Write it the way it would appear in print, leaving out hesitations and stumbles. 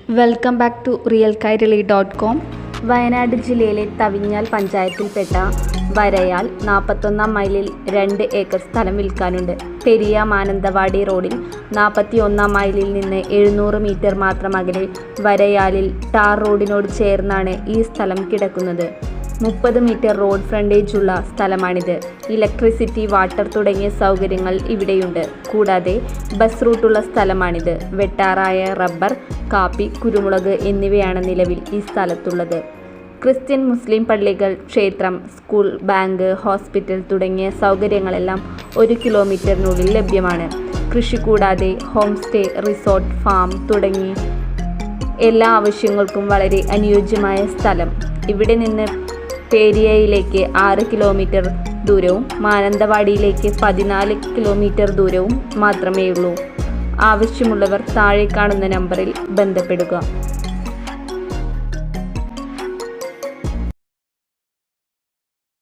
Welcome back to realkairali.com. Wayanad ജില്ലയിലെ തവിഞ്ഞാൽ പഞ്ചായത്തിൽപ്പെട്ട വരയാൽ 41 മൈലിൽ 2 acre സ്ഥലം വിൽക്കാനുണ്ട്. പെരിയ മാനന്തവാടി റോഡിൽ 41 മൈലിൽ നിന്ന് 700 മീറ്റർ മാത്രം അകലെ വരയാലിൽ ടാർ റോഡിനോട് ചേർന്നാണ് ഈ സ്ഥലം കിടക്കുന്നത്. 30 മീറ്റർ റോഡ് ഫ്രണ്ടേജ് ഉള്ള സ്ഥലമാണിത്. ഇലക്ട്രിസിറ്റി, വാട്ടർ തുടങ്ങിയ സൗകര്യങ്ങൾ ഇവിടെയുണ്ട്. കൂടാതെ ബസ് റൂട്ടുള്ള സ്ഥലമാണിത്. വെട്ടാറായ റബ്ബർ, കാപ്പി, കുരുമുളക് എന്നിവയാണ് നിലവിൽ ഈ സ്ഥലത്തുള്ളത്. ക്രിസ്ത്യൻ, മുസ്ലിം പള്ളികൾ, ക്ഷേത്രം, സ്കൂൾ, ബാങ്ക്, ഹോസ്പിറ്റൽ തുടങ്ങിയ സൗകര്യങ്ങളെല്ലാം 1 കിലോമീറ്ററിനുള്ളിൽ ലഭ്യമാണ്. കൃഷി കൂടാതെ ഹോം സ്റ്റേ, റിസോർട്ട്, ഫാം തുടങ്ങി എല്ലാ ആവശ്യങ്ങൾക്കും വളരെ അനുയോജ്യമായ സ്ഥലം. ഇവിടെ നിന്ന് പെരിയയിലേക്ക് 6 കിലോമീറ്റർ ദൂരവും മാനന്തവാടിയിലേക്ക് 14 കിലോമീറ്റർ ദൂരവും മാത്രമേയുള്ളൂ. ആവശ്യമുള്ളവർ താഴെ കാണുന്ന നമ്പറിൽ ബന്ധപ്പെടുക.